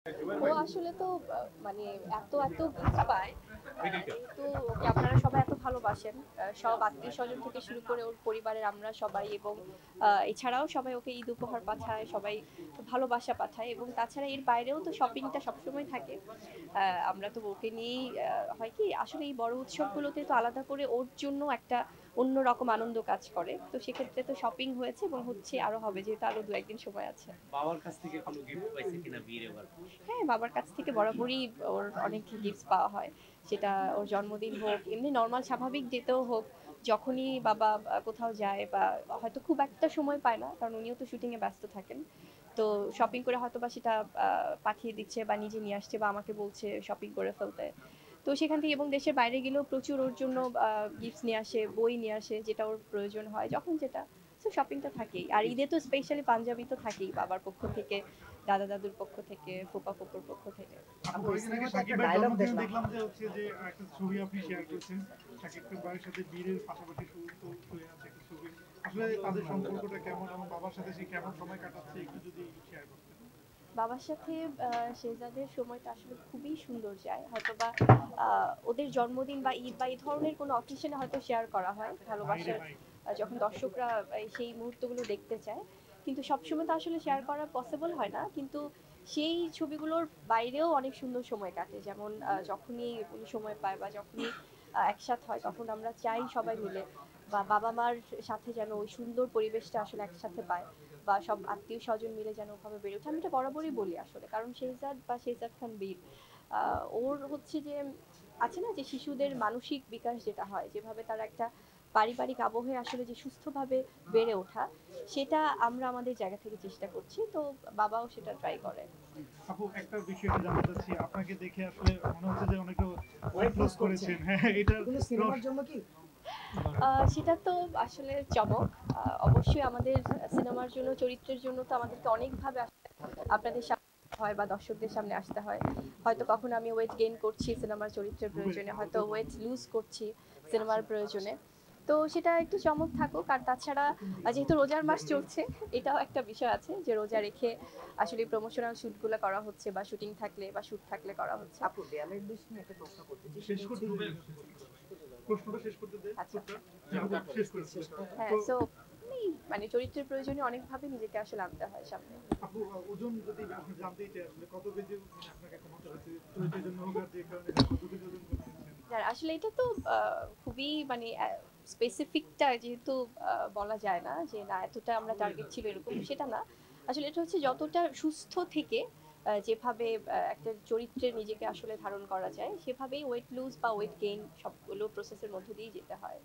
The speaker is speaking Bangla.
ও আসলে তো মানে এত গিফট পায়। যেহেতু ওকে আপনারা সবাই এত ভালোবাসেন, সব আত্মীয়স্বজন থেকে শুরু করে ওর পরিবারের আমরা সবাই, এবং এছাড়াও সবাই ওকে ঈদ উপহার পাঠায়, সবাই ভালোবাসা পাঠায়, এবং তাছাড়া এর বাইরেও তো শপিংটা সবসময় থাকে। আমরা তো ওকে নিয়েই হয় কি আসলে এই বড় উৎসবগুলোতে তো আলাদা করে ওর জন্য একটা অন্যরকম আনন্দ কাজ করে। তো সেক্ষেত্রে তো শপিং হয়েছে এবং হচ্ছে, আরো হবে, যেহেতু আরো ২-১ দিন সময় আছে। বাবার কাছ থেকে কোনো গিফট পাইছে কিনা বিয়ের এবার? হ্যাঁ, বাবার কাছ থেকে বরাবরই ওর অনেক গিফটস পাওয়া হয়। সেটা ওর জন্মদিন হোক, এমনি নরমাল স্বাভাবিক ডেতেও হোক, যখনই বাবা কোথাও যায় বা হয়তো খুব একটা সময় পায় না, কারণ উনিও তো শুটিং এ ব্যস্ত থাকেন। তো শপিং করে হয়তোবা সেটা পাঠিয়ে দিচ্ছে বা নিজে নিয়ে আসছে বা আমাকে বলছে শপিং করে ফেলতে। তো সেখান থেকে, এবং দেশের বাইরে গেলেও প্রচুর ওর জন্য গিফটস নিয়ে আসে, বই নিয়ে আসে, যেটা ওর প্রয়োজন হয় যখন যেটা। সো শপিংটা থাকেই। আর ঈদে তো স্পেশালি পাঞ্জাবি তো থাকেই, বাবার পক্ষ থেকে, দাদা দাদুর পক্ষ থেকে, ফুপা ফুপুর পক্ষ থেকে। আপু কয়েকদিন আগে সাকিব ভাইয়ের জন্মদিনে দেখলাম যে হচ্ছে যে একটা ছবি আপনি শেয়ার করেছেন সাকিব ভাইয়ের সাথে বীরের পাশাপাশি শুয়ে আছে একটা ছবি। আসলে তাদের সম্পর্কটা কেমন এবং বাবার সাথে সে কেমন সময় কাটাচ্ছে একটু যদি শেয়ার করতেন। বাবার সাথে শেহজাদের সময়টা আসলে খুবই সুন্দর যায়। হয়তোবা ওদের জন্মদিন বা ঈদ বা এই ধরনের কোনো অকেশনে হয়তো শেয়ার করা হয় ভাই রে ভালোবাসার, ভাই। যখন দর্শকরা সেই মুহূর্তগুলো দেখতে চায়। কিন্তু সবসময় তো আসলে শেয়ার করা পসিবল হয় না। কিন্তু সেই ছবিগুলোর বাইরেও অনেক সুন্দর সময় কাটে। যেমন যখনই উনি সময় পায় বা যখনই একসাথে হয়, তখন আমরা চাই সবাই মিলে বা বাবা-মার সাথে যেন ওই সুন্দর পরিবেশটা আসলে একসাথে পায়, বা সব আত্মীয়-স্বজন মিলে যেন ওভাবে বেড়ে ওঠে। আমি এটা বরাবরই বলি আসলে। কারণ শেহজাদ বা শেহজাদ খান বীর, ওর হচ্ছে যে আছে না যে শিশুদের মানসিক বিকাশ যেটা হয়, যেভাবে তারা একটা পারিবারিক আবহে আসলে যে সুস্থভাবে বেড়ে ওঠা, সেটা আমরা আমাদের জায়গা থেকে চেষ্টা করছি। তো বাবাও সেটা ট্রাই করে। আপু একটা বিষয় একটু জানতে চাচ্ছি আপনাকে দেখে আসলে মনে হচ্ছে যে অনেকটা ওয়েট লস করেছেন। হ্যাঁ এটার সিনেমার জন্য কি? সেটা তো আসলে চমক। অবশ্যই আমাদের সিনেমার জন্য, চরিত্রের জন্য তো আমাদেরকে অনেকভাবে আসলে আপনাদের সামনে হয় বা দর্শকদের সামনে আসতে হয়। হয়তো কখনো আমি ওয়েট গেইন করছি সিনেমার চরিত্রের প্রয়োজনে, হয়তো ওয়েট লুজ করছি সিনেমার প্রয়োজনে। তো সেটা একটু চমক থাকুক। আর তাছাড়া যেহেতু রোজার মাস চলছে, এটাও একটা বিষয় আছে যে রোজা রেখে আসলে প্রমোশনাল শ্যুটগুলো করা হচ্ছে, বা শুটিং থাকলে বা শ্যুট থাকলে করা হচ্ছে। আপু দেয়ালের দেশ নিয়ে একটা প্রশ্ন করতে চাই। শেষ করতে দেন। প্রশ্নটা শেষ করতে দেন। আচ্ছা। শেষ করেছি। হ্যাঁ, তো সো মানে চরিত্রের প্রয়োজনে অনেকভাবে নিজেকে আসলে আনতে হয় সামনে। আপু ওজন যদি আপনি জানতেই চাই আসলে কত কেজি মানে আপনাকে কমাতে হয়েছে চরিত্রের জন্য হোক আর যে কারণে কত কেজি ওজন কমিয়েছেন? না, আসলে এটা তো খুবই মানে স্পেসিফিকটা যেহেতু বলা যায় না যে না এতটা আমরা টার্গেট ছিল এরকম, সেটা না। আসলে এটা হচ্ছে যতটা সুস্থ থেকে যেভাবে একটা চরিত্রের নিজেকে আসলে ধারণ করা যায়, সেভাবেই ওয়েট লুজ বা ওয়েট গেইন সবগুলো প্রসেসের মধ্য দিয়েই যেতে হয়।